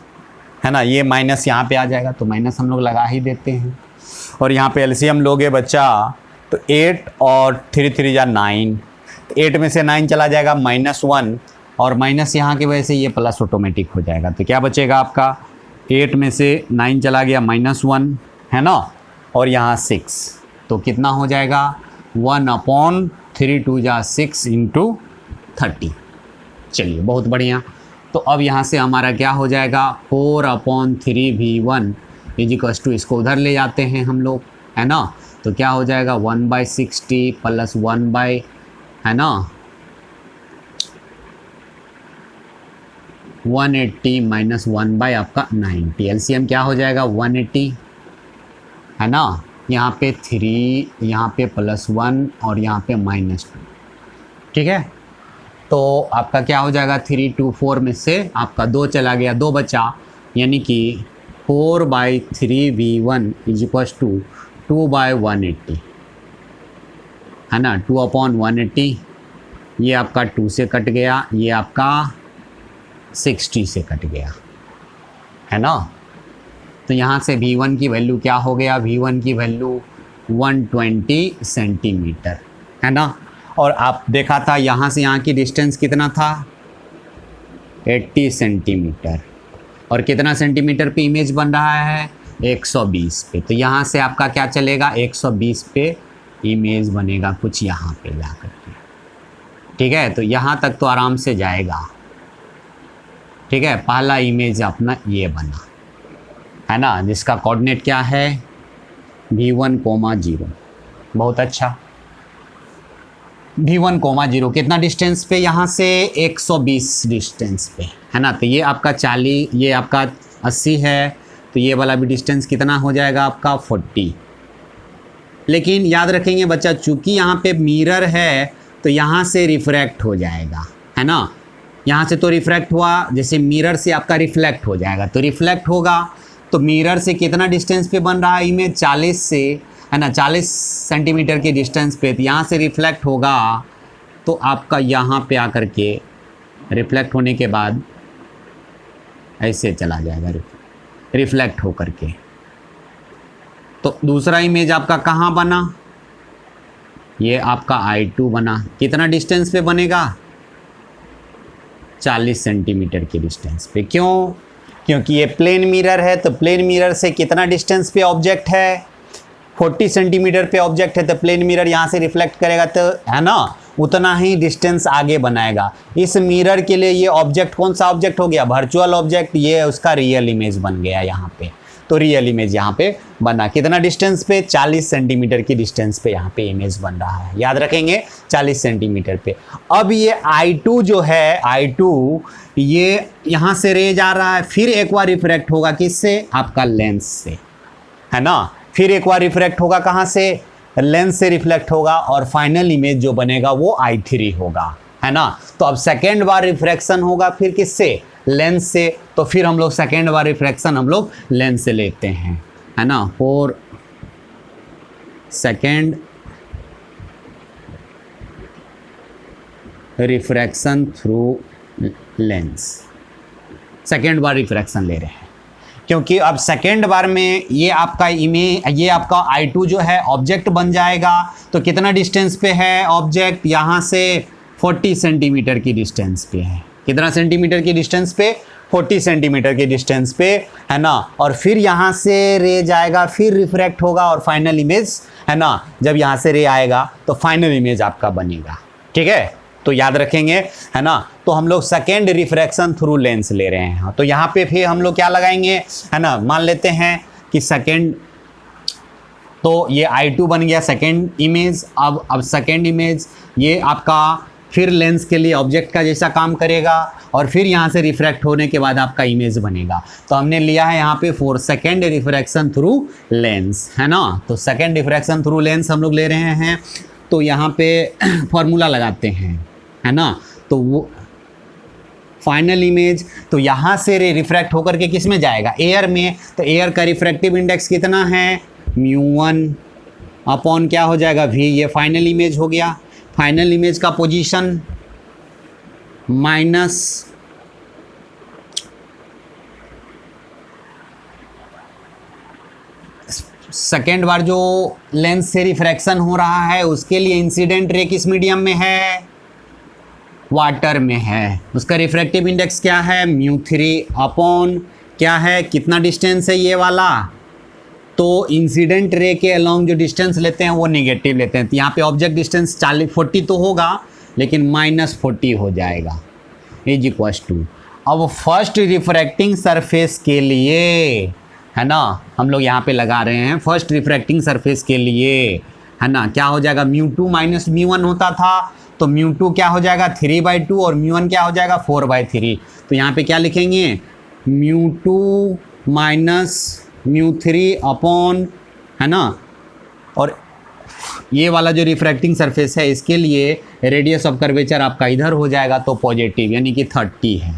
है ना, ये माइनस यहाँ पे आ जाएगा तो माइनस हम लोग लगा ही देते हैं, और यहाँ पे एलसीएम लोगे बच्चा तो 8 और 3 3 जा 9, 8 में से 9 चला जाएगा -1, और माइनस यहाँ की वजह से ये प्लस ऑटोमेटिक हो जाएगा, तो क्या बचेगा आपका 8 में से 9 चला गया -1 है ना, और यहाँ 6, तो कितना हो जाएगा 1/3 2 जा 6 × 30। चलिए बहुत बढ़िया। तो अब यहाँ से हमारा क्या हो जाएगा 4/3V1 इज इक्वल्स टू, इसको उधर ले जाते हैं हम लोग है ना, तो क्या हो जाएगा 1/60 प्लस 1 है ना 180 माइनस 1 आपका 90, एलसीएम क्या हो जाएगा 180 है ना, यहाँ पे 3, यहाँ पे +1 और यहाँ पे -2, ठीक है। तो आपका क्या हो जाएगा 3 2 4 में से आपका 2 चला गया, 2 बचा, यानी कि 4/3V1 इज इक्वल्स टू 2/180 है ना, 2/180, ये आपका 2 से कट गया, ये आपका 60 से कट गया है ना, तो यहाँ से V1 की वैल्यू क्या हो गया, V1 की वैल्यू 120 सेंटीमीटर है ना, और आप देखा था यहाँ से यहाँ की डिस्टेंस कितना था 80 सेंटीमीटर, और कितना सेंटीमीटर पे इमेज बन रहा है 120 पे, तो यहाँ से आपका क्या चलेगा 120 पे इमेज बनेगा कुछ यहाँ पे जा करके, ठीक है। तो यहाँ तक तो आराम से जाएगा, ठीक है। पहला इमेज अपना ये बना है ना, जिसका कोऑर्डिनेट क्या है V1, 0, बहुत अच्छा। V1, 0 कितना डिस्टेंस पे, यहाँ से 120 डिस्टेंस पे है ना, तो ये आपका 40, ये आपका 80 है, तो ये वाला भी डिस्टेंस कितना हो जाएगा आपका 40। लेकिन याद रखेंगे बच्चा, चूँकि यहाँ पे मिरर है तो यहाँ से रिफ्रैक्ट हो जाएगा है ना, यहाँ से तो रिफ्रैक्ट हुआ, जैसे मिरर से आपका रिफ्लेक्ट हो जाएगा, तो रिफ्लेक्ट होगा तो मिरर से कितना डिस्टेंस पे बन रहा है इमेज 40 से है ना, 40 सेंटीमीटर के डिस्टेंस पे, तो यहाँ से रिफ्लेक्ट होगा तो आपका यहाँ पे आकर के रिफ्लेक्ट होने के बाद ऐसे चला जाएगा रिफ्लेक्ट हो करके। तो दूसरा इमेज आपका कहाँ बना, ये आपका I2 बना, कितना डिस्टेंस पे बनेगा 40 सेंटीमीटर के डिस्टेंस पे, क्यों, क्योंकि ये प्लेन मिरर है, तो प्लेन मिरर से कितना डिस्टेंस पे ऑब्जेक्ट है 40 सेंटीमीटर पे ऑब्जेक्ट है, तो प्लेन मिरर यहाँ से रिफ्लेक्ट करेगा तो है ना उतना ही डिस्टेंस आगे बनाएगा। इस मिरर के लिए ये ऑब्जेक्ट कौन सा ऑब्जेक्ट हो गया वर्चुअल ऑब्जेक्ट, ये उसका रियल इमेज बन गया यहाँ पे, तो रियल इमेज यहाँ पे बना, कितना डिस्टेंस पे 40 सेंटीमीटर की डिस्टेंस पे यहाँ पे इमेज बन रहा है, याद रखेंगे 40 सेंटीमीटर पे। अब ये I2 जो है, I2 ये यहाँ से रे जा रहा है, फिर एक बार रिफ्रैक्ट होगा किससे आपका लेंस से है ना, फिर एक बार रिफ्रैक्ट होगा कहाँ से लेंस से रिफ्लेक्ट होगा, और फाइनल इमेज जो बनेगा वो I3 होगा है ना। तो अब सेकेंड बार रिफ्रैक्शन होगा फिर किससे लेंस से, तो फिर हम लोग सेकेंड बार रिफ्रैक्शन हम लोग लेंस से लेते हैं है ना, 4 second refraction through lens, second बार रिफ्रैक्शन ले रहे हैं, क्योंकि अब सेकेंड बार में ये आपका इमेज, ये आपका I2 जो है ऑब्जेक्ट बन जाएगा, तो कितना डिस्टेंस पे है ऑब्जेक्ट, यहाँ से 40 सेंटीमीटर की डिस्टेंस पे है, कितना सेंटीमीटर की डिस्टेंस पे 40 सेंटीमीटर की डिस्टेंस पे है ना, और फिर यहाँ से रे जाएगा, फिर रिफ्रैक्ट होगा, और फाइनल इमेज है ना, जब यहाँ से रे आएगा तो फाइनल इमेज आपका बनेगा, ठीक है। तो याद रखेंगे है ना, तो हम लोग सेकेंड रिफ्रैक्शन थ्रू लेंस ले रहे हैं, तो यहाँ पे फिर हम लोग क्या लगाएंगे है ना, मान लेते हैं कि सेकेंड, तो ये I2 बन गया सेकेंड इमेज, अब सेकेंड इमेज ये आपका फिर लेंस के लिए ऑब्जेक्ट का जैसा काम करेगा और फिर यहाँ से रिफ्रैक्ट होने के बाद आपका इमेज बनेगा। तो हमने लिया है यहाँ पे for second refraction through lens, है ना। तो सेकेंड रिफ्रैक्शन थ्रू लेंस हम लोग ले रहे हैं, तो यहाँ पे फॉर्मूला लगाते हैं, है ना। तो वो फाइनल इमेज तो यहाँ से रिफ्रैक्ट होकर के किस में जाएगा, एयर में। तो एयर का रिफ्रैक्टिव इंडेक्स कितना है, μ1 अपॉन क्या हो जाएगा v। ये फाइनल इमेज हो गया। फाइनल इमेज का पोजीशन माइनस सेकेंड बार जो लेंस से रिफ्रैक्शन हो रहा है उसके लिए इंसिडेंट रे किस मीडियम में है, वाटर में है। उसका रिफ्रैक्टिव इंडेक्स क्या है, μ3 अपॉन क्या है, कितना डिस्टेंस है ये वाला। तो इंसिडेंट रे के अलोंग जो डिस्टेंस लेते हैं वो निगेटिव लेते हैं। तो यहाँ पे ऑब्जेक्ट डिस्टेंस 40 तो होगा लेकिन -40 हो जाएगा इज इक्वल्स टू। अब फर्स्ट रिफ्रैक्टिंग सरफेस के लिए, है ना, हम लोग यहाँ पे लगा रहे हैं फर्स्ट रिफ्रैक्टिंग सरफेस के लिए, है ना, क्या हो जाएगा, μ2 माइनस μ1 होता था। तो μ2 क्या हो जाएगा 3/2 और μ1 क्या हो जाएगा 4/3। तो यहाँ पे क्या लिखेंगे, μ2 माइनस μ3 अपॉन, है ना, और ये वाला जो रिफ्रैक्टिंग सरफेस है इसके लिए रेडियस ऑफ कर्वेचर आपका इधर हो जाएगा तो पॉजिटिव यानी कि 30 है,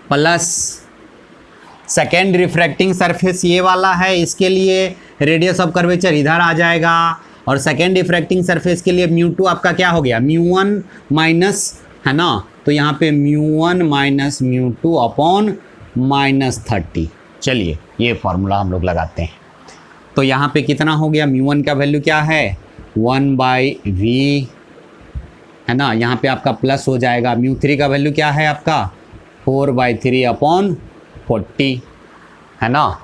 प्लस सेकेंड रिफ्रैक्टिंग सरफेस ये वाला है, इसके लिए रेडियस ऑफ कर्वेचर इधर आ जाएगा। और सेकेंड रिफ्रैक्टिंग सरफेस के लिए μ2 आपका क्या हो गया, μ1 माइनस, है ना। तो यहाँ पे μ1 माइनस μ2 अपॉन -30। चलिए ये फॉर्मूला हम लोग लगाते हैं। तो यहाँ पे कितना हो गया, μ1 का वैल्यू क्या है 1/v, है ना। यहाँ पे आपका प्लस हो जाएगा। μ3 का वैल्यू क्या है आपका 4/3 अपॉन 40, है ना,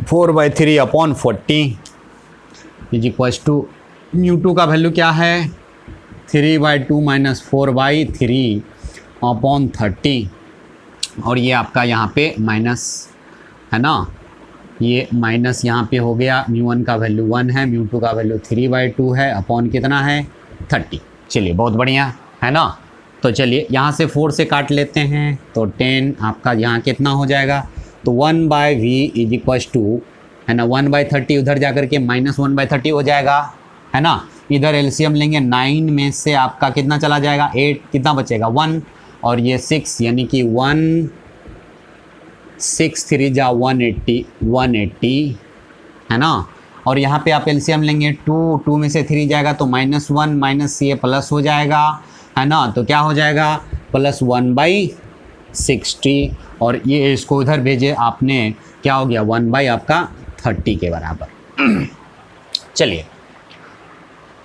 4/3 अपॉन 40 इज इक्वल्स टू μ2 का वैल्यू क्या है 3/2 माइनस 4/3 अपॉन 30। और ये आपका यहाँ पे माइनस, है ना, ये माइनस यहाँ पे हो गया। μ1 का वैल्यू 1 है, μ2 का वैल्यू 3/2 है, अपॉन कितना है 30। चलिए बहुत बढ़िया, है ना। तो चलिए यहाँ से 4 से काट लेते हैं तो 10 आपका यहाँ कितना हो जाएगा, तो 1/v इज इक्वल्स टू, है ना, 1/30 उधर जा कर के -1/30 हो जाएगा, है ना। इधर एलसीएम लेंगे, 9 में से आपका कितना चला जाएगा 8, कितना बचेगा 1, और ये 6 यानी कि 1 6 3 जा 180, है ना। और यहाँ पे आप एलसीएम लेंगे 2 में से 3 जाएगा तो -1 माइनस ये प्लस हो जाएगा, है ना। तो क्या हो जाएगा +1/60, और ये इसको उधर भेजे आपने, क्या हो गया 1 आपका 30 के बराबर। चलिए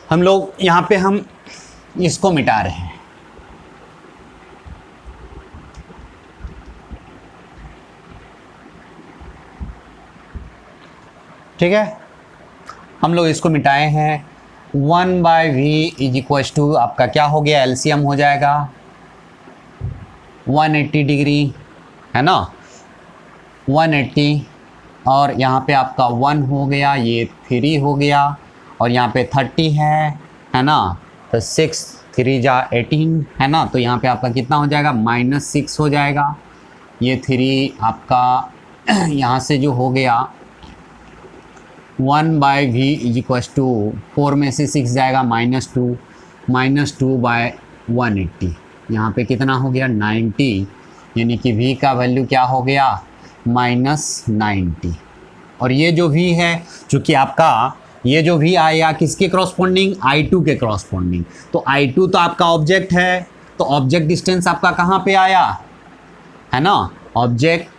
हम लोग यहाँ पे हम इसको मिटा रहे हैं, ठीक है। हम लोग इसको मिटाए हैं। 1/v इज इक्वल्स टू आपका क्या हो गया, एलसीएम हो जाएगा 180 डिग्री, है ना, 180, और यहाँ पे आपका 1 हो गया, ये 3 हो गया, और यहाँ पे 30 है ना। तो 6 3 जा 18, है ना। तो यहाँ पे आपका कितना हो जाएगा -6 हो जाएगा। ये 3 आपका यहाँ से जो हो गया 1/v इज इक्वल्स टू 4 में से 6 जाएगा -2 180। यहाँ पे कितना हो गया 90, यानी कि v का वैल्यू क्या हो गया -90। और ये जो v है, चूँकि आपका ये जो v आया किसके क्रॉसपोंडिंग, I2 के क्रॉसपोंडिंग। तो I2 तो आपका ऑब्जेक्ट है, तो ऑब्जेक्ट डिस्टेंस आपका कहाँ पे आया, है ना, ऑब्जेक्ट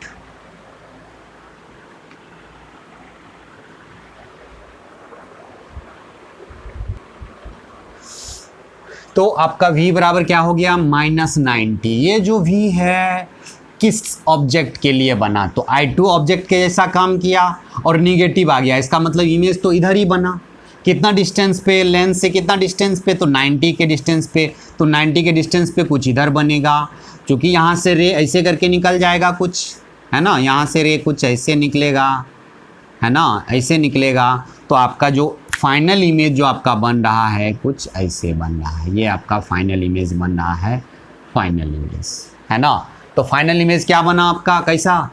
तो आपका v बराबर क्या हो गया -90। ये जो v है किस ऑब्जेक्ट के लिए बना, तो I2 ऑब्जेक्ट के जैसा काम किया और निगेटिव आ गया, इसका मतलब इमेज तो इधर ही बना। कितना डिस्टेंस पे, लेंस से कितना डिस्टेंस पे, तो 90 के डिस्टेंस पे। तो 90 के डिस्टेंस पे कुछ इधर बनेगा, क्योंकि यहाँ से रे ऐसे करके निकल जाएगा कुछ, है ना, यहाँ से रे कुछ ऐसे निकलेगा, है ना, ऐसे निकलेगा। तो आपका जो फाइनल इमेज जो आपका बन रहा है कुछ ऐसे बन रहा है, ये आपका फाइनल इमेज बन रहा है, फाइनल इमेज है ना। तो फाइनल इमेज क्या बना आपका, कैसा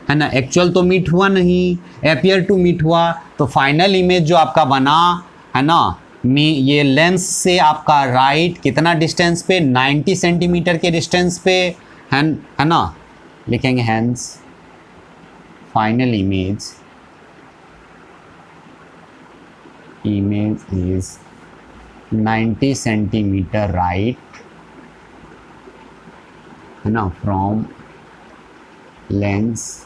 है ना, एक्चुअल तो मीट हुआ नहीं, एपियर टू मीट हुआ। तो फाइनल इमेज जो आपका बना है ना, ये लेंस से आपका राइट कितना डिस्टेंस पे, 90 सेंटीमीटर के डिस्टेंस पे है ना, लिखेंगे hence final image is 90 centimetre right है ना फ्रॉम लेंस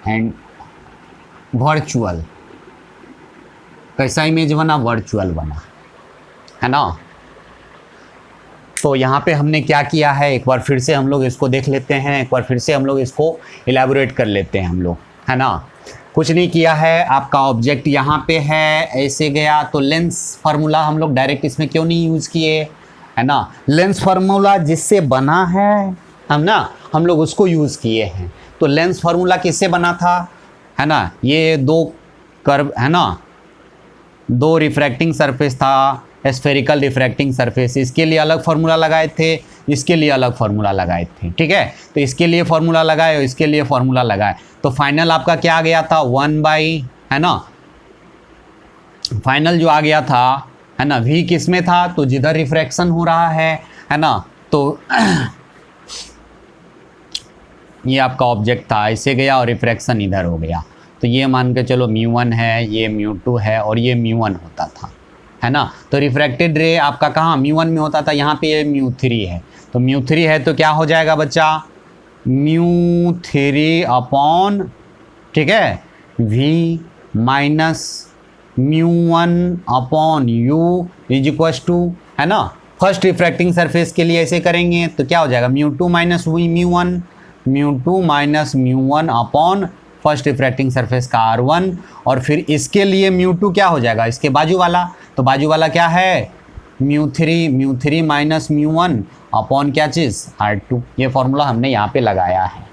एंड वर्चुअल। कैसा इमेज बना, वर्चुअल बना है ना। तो यहाँ पे हमने क्या किया है, एक बार फिर से हम लोग इसको देख लेते हैं, एक बार फिर से हम लोग इसको इलेबोरेट कर लेते हैं हम लोग, है ना। कुछ नहीं किया है, आपका ऑब्जेक्ट यहाँ पे है, ऐसे गया तो लेंस फार्मूला हम लोग डायरेक्ट इसमें क्यों नहीं यूज़ किए, है ना। लेंस फार्मूला जिससे बना है हम लोग उसको यूज़ किए हैं। तो लेंस फार्मूला किससे बना था, है ना, ये दो कर्व है ना, दो रिफ्रैक्टिंग सरफेस था, स्फेरिकल रिफ्रैक्टिंग सरफेस, इसके लिए अलग फार्मूला लगाए थे, इसके लिए अलग फार्मूला लगाए थे, ठीक है। तो इसके लिए फार्मूला लगाए और इसके लिए फार्मूला लगाए, तो फाइनल आपका क्या आ गया था, 1/, है ना। फाइनल जो आ गया था, है ना, v किस में था, तो जिधर रिफ्रैक्शन हो रहा है ना, तो ये आपका ऑब्जेक्ट था, ऐसे गया और रिफ्रैक्शन इधर हो गया। तो ये मान के चलो μ1 है, ये μ2 है और ये μ1 होता था, है ना। तो रिफ्रैक्टेड रे आपका कहाँ μ1 में होता था, यहाँ पे ये μ3 है। तो μ3 है तो क्या हो जाएगा बच्चा, μ3 अपॉन, ठीक है, v minus μ1 upon u is equal to, है ना। फर्स्ट रिफ्रैक्टिंग सरफेस के लिए ऐसे करेंगे तो क्या हो जाएगा, μ2 minus μ1, μ2 minus μ1 upon first refracting surface का r1, और फिर इसके लिए μ2 क्या हो जाएगा, इसके बाजू वाला, तो बाजू वाला क्या है, μ3 माइनस μ1 अपॉन क्या चीज़, r2। ये फॉर्मूला हमने यहाँ पे लगाया है,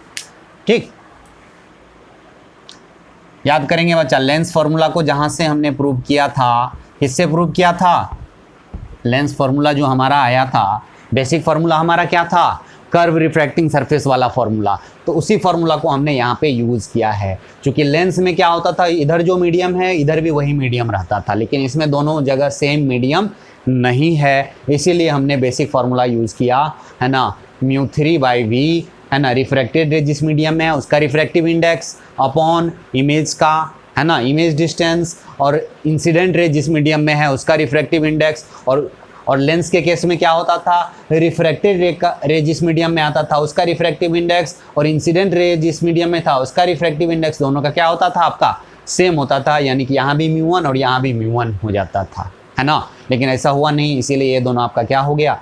ठीक। याद करेंगे बच्चा, लेंस फार्मूला को जहाँ से हमने प्रूव किया था, किससे प्रूव किया था, लेंस फार्मूला जो हमारा आया था, बेसिक फार्मूला हमारा क्या था, कर्व रिफ्रैक्टिंग सरफेस वाला फार्मूला। तो उसी फार्मूला को हमने यहाँ पे यूज़ किया है, क्योंकि लेंस में क्या होता था, इधर जो मीडियम है इधर भी वही मीडियम रहता था, लेकिन इसमें दोनों जगह सेम मीडियम नहीं है, इसीलिए हमने बेसिक फार्मूला यूज़ किया, है ना, μ3/v, है ना, रिफ्रैक्टेड रे जिस मीडियम में है उसका रिफ्रैक्टिव इंडेक्स अपॉन इमेज का, है ना, इमेज डिस्टेंस, और इंसिडेंट रे जिस मीडियम में है उसका रिफ्रैक्टिव इंडेक्स, और लेंस के केस में क्या होता था, रिफ्रैक्टेड रे जिस मीडियम में आता था उसका रिफ्रैक्टिव इंडेक्स, और इंसिडेंट रे जिस मीडियम में था उसका रिफ्रैक्टिव इंडेक्स, दोनों का क्या होता था, आपका सेम होता था, यानी कि यहाँ भी μ1 और यहाँ भी μ1 हो जाता था, है ना। लेकिन ऐसा हुआ नहीं, इसीलिए ये दोनों आपका क्या हो गया,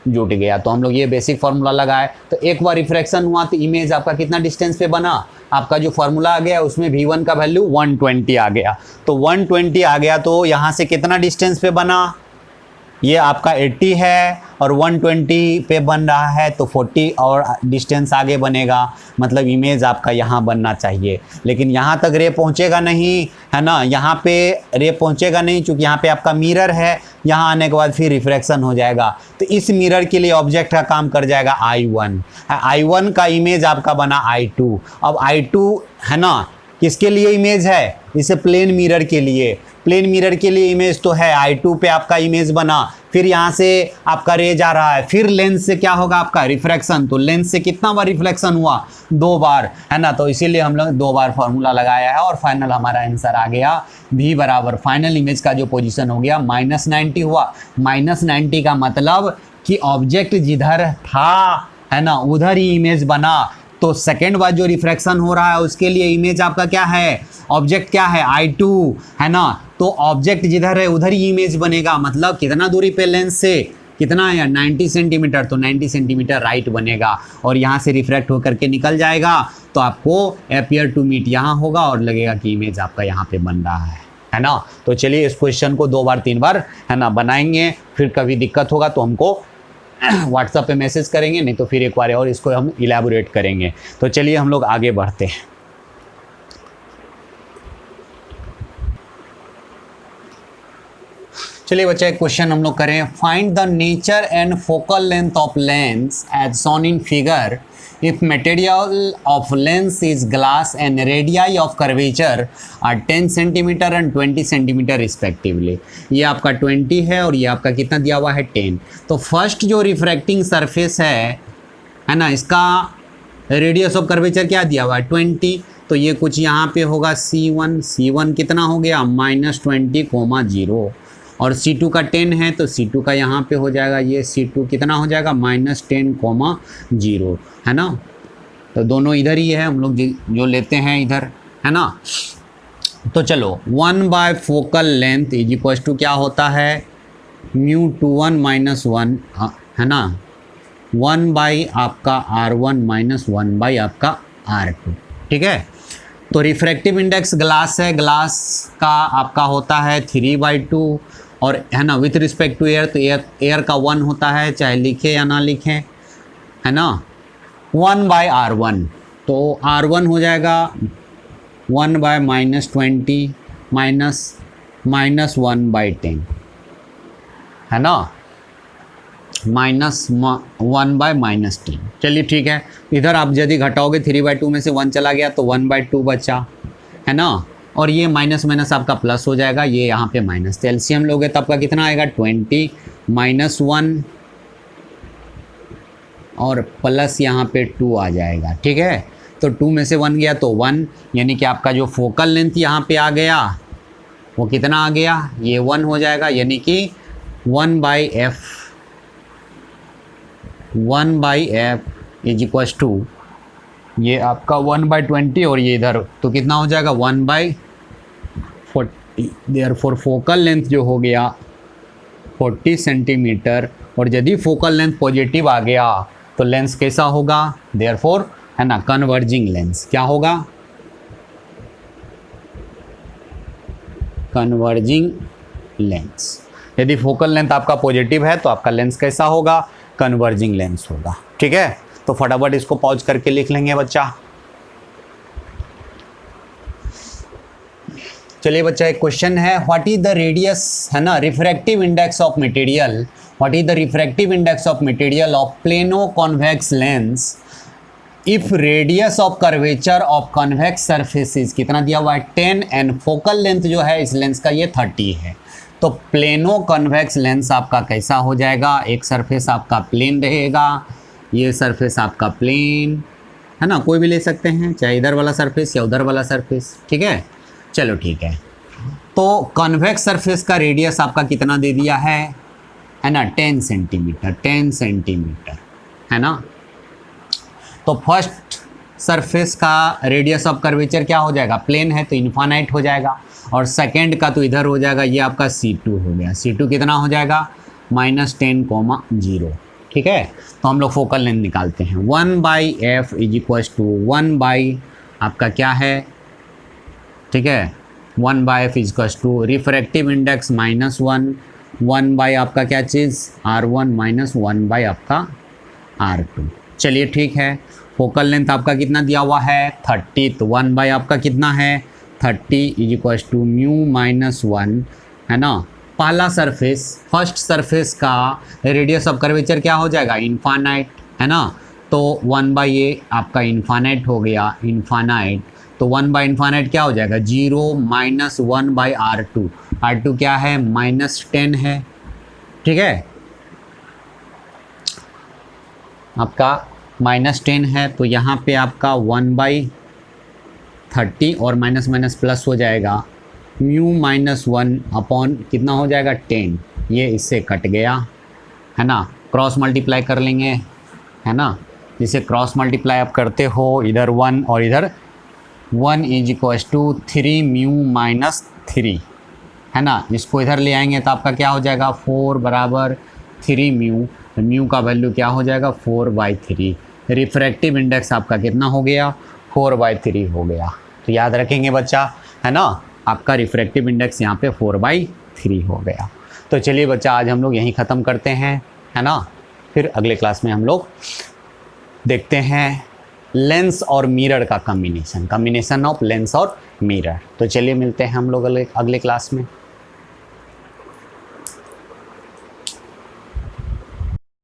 जुट गया। तो हम लोग ये बेसिक फार्मूला लगाए, तो एक बार रिफ्रैक्शन हुआ तो इमेज आपका कितना डिस्टेंस पे बना, आपका जो फार्मूला आ गया उसमें v1 का वैल्यू 120 आ गया। तो 120 आ गया तो यहाँ से कितना डिस्टेंस पे बना, ये आपका 80 है और 120 पे बन रहा है, तो 40 और डिस्टेंस आगे बनेगा, मतलब इमेज आपका यहाँ बनना चाहिए। लेकिन यहाँ तक रे पहुँचेगा नहीं, है ना, यहाँ पे रे पहुँचेगा नहीं, क्योंकि यहाँ पे आपका मिरर है, यहाँ आने के बाद फिर रिफ्रैक्शन हो जाएगा। तो इस मिरर के लिए ऑब्जेक्ट का काम कर जाएगा I1, I1 का इमेज आपका बना I2। अब I2 है ना, किसके लिए इमेज है, इसे प्लेन मिरर के लिए, प्लेन मिरर के लिए इमेज तो है, I2 पे आपका इमेज बना, फिर यहाँ से आपका रे जा रहा है, फिर लेंस से क्या होगा आपका रिफ्रैक्शन, तो लेंस से कितना बार रिफ्लेक्शन हुआ, 2 बार, है ना। तो इसीलिए हम लोग 2 बार फार्मूला लगाया है और फाइनल हमारा आंसर आ गया v बराबर, फाइनल इमेज का जो पोजीशन हो गया -90 हुआ। -90 का मतलब कि ऑब्जेक्ट जिधर था, है ना, उधर ही इमेज बना। तो सेकेंड बार जो रिफ्रैक्शन हो रहा है उसके लिए इमेज आपका क्या है, ऑब्जेक्ट क्या है, I2, है ना। तो ऑब्जेक्ट जिधर है उधर ही इमेज बनेगा, मतलब कितना दूरी पे लेंस से, कितना है 90 सेंटीमीटर, तो 90 सेंटीमीटर राइट बनेगा और यहाँ से रिफ्रैक्ट होकर के निकल जाएगा। तो आपको एपियर टू मीट यहाँ होगा और लगेगा कि इमेज आपका यहाँ पे बन रहा है ना। तो चलिए इस क्वेश्चन को 2 बार 3 बार, है ना, बनाएंगे, फिर कभी दिक्कत होगा तो हमको व्हाट्सएप पे मैसेज करेंगे, नहीं तो फिर एक बार और इसको हम इलेबोरेट करेंगे। तो चलिए हम लोग आगे बढ़ते हैं। चलिए बच्चा एक क्वेश्चन हम लोग करें। Find the nature and focal length of lens as shown in figure if material of lens is glass and radii of curvature are 10 centimetre and 20 centimetre respectively. ये आपका 20 है और ये आपका कितना दिया हुआ है 10। तो फर्स्ट जो रिफ्रैक्टिंग सरफेस है ना, इसका रेडियस ऑफ कर्वेचर क्या दिया हुआ है 20। तो ये कुछ यहाँ पे होगा C1 कितना हो गया -20, और C2 का 10 है तो C2 का यहाँ पे हो जाएगा ये C2 कितना हो जाएगा -10, है ना। तो दोनों इधर ही है, हम लोग जो लेते हैं इधर, है ना। तो चलो 1 focal length is equal to क्या होता है μ21 - 1, है ना, 1 आपका R1 - 1 आपका R2, ठीक है। तो रिफ्रैक्टिव इंडेक्स ग्लास है, ग्लास का आपका होता है 3/2, और है ना विथ रिस्पेक्ट टू एयर, तो एयर का 1 होता है, चाहे लिखे या ना लिखें, है ना। 1/R1, तो R1 हो जाएगा 1/-20 -1/10, है ना, -1/-10। चलिए ठीक है, इधर आप यदि घटाओगे 3/2 में से 1 चला गया तो 1/2 बचा, है ना। और ये माइनस माइनस आपका प्लस हो जाएगा, ये यहाँ पे माइनस, तो एलसीएम लोगे तो आपका कितना आएगा 20 -1 और प्लस यहाँ पे 2 आ जाएगा, ठीक है। तो 2 में से 1 गया तो 1, यानी कि आपका जो फोकल लेंथ यहाँ पे आ गया वो कितना आ गया, ये 1 हो जाएगा, यानी कि 1/f इज इक्वल टू ये आपका 1/20 और ये इधर तो कितना हो जाएगा 1/40। देयरफॉर फोकल लेंथ जो हो गया 40 सेंटीमीटर, और यदि फोकल लेंथ पॉजिटिव आ गया तो लेंस कैसा होगा, देयरफॉर, है ना, कन्वर्जिंग लेंस। क्या होगा, कन्वर्जिंग लेंस। यदि फोकल लेंथ आपका पॉजिटिव है तो आपका लेंस कैसा होगा, कन्वर्जिंग लेंस होगा, ठीक है। तो फटाफट इसको पॉज करके लिख लेंगे बच्चा। चलिए बच्चा एक क्वेश्चन है, व्हाट इज द रेडियस, है ना, refractive index of material, what is the refractive index of material of plano convex lens if radius of curvature of convex surfaces कितना दिया हुआ है 10 एंड फोकल लेंथ जो है इस लेंस का ये 30 है। तो प्लेनो कॉन्वेक्स लेंस आपका कैसा हो जाएगा, एक सरफेस आपका प्लेन रहेगा, ये सरफेस आपका प्लेन, है ना, कोई भी ले सकते हैं, चाहे इधर वाला सरफेस या उधर वाला सरफेस, ठीक है। चलो ठीक है, तो कॉन्वेक्स सरफेस का रेडियस आपका कितना दे दिया है ना 10 सेंटीमीटर, है ना। तो फर्स्ट सरफेस का रेडियस ऑफ कर्वेचर क्या हो जाएगा, प्लेन है तो इन्फानाइट हो जाएगा, और सेकेंड का तो इधर हो जाएगा, ये आपका C2 हो गया, C2 कितना हो जाएगा -10, ठीक है। तो हम लोग फोकल लेंथ निकालते हैं, 1/f इज इक्वल टू 1 आपका क्या है, ठीक है, 1/f is equal to refractive index -1, 1 आपका क्या चीज़ R1 - 1 आपका R2। चलिए ठीक है, फोकल लेंथ आपका कितना दिया हुआ है 30, तो 1 आपका कितना है 30 इज इक्वल टू μ-1, है ना। पहला सरफेस, फर्स्ट सरफेस का रेडियस ऑफ कर्वेचर क्या हो जाएगा इन्फानाइट, है ना। तो 1/a आपका इन्फानाइट हो गया, इन्फानाइट, तो 1/इन्फानाइट क्या हो जाएगा 0 -1/R2, R2 क्या है -10 है, ठीक है, आपका -10 है। तो यहाँ पे आपका 1/30 और माइनस माइनस प्लस हो जाएगा, μ-1 अपॉन कितना हो जाएगा 10, ये इससे कट गया, है ना, क्रॉस मल्टीप्लाई कर लेंगे, है ना। जिसे क्रॉस मल्टीप्लाई आप करते हो, इधर 1 और इधर 1 इज इक्वल टू 3 μ-3, है ना। इसको इधर ले आएंगे तो आपका क्या हो जाएगा 4 = 3 μ, म्यू का वैल्यू क्या हो जाएगा 4/3। रिफ्रैक्टिव इंडेक्स आपका कितना हो गया 4/3 हो गया। तो याद रखेंगे बच्चा, है ना, आपका रिफ्रैक्टिव इंडेक्स यहाँ पे 4/3 हो गया। तो चलिए बच्चा आज हम लोग यहीं ख़त्म करते हैं, है ना। फिर अगले क्लास में हम लोग देखते हैं लेंस और मिरर का कॉम्बिनेशन ऑफ लेंस और मिरर। तो चलिए मिलते हैं हम लोग अगले क्लास में।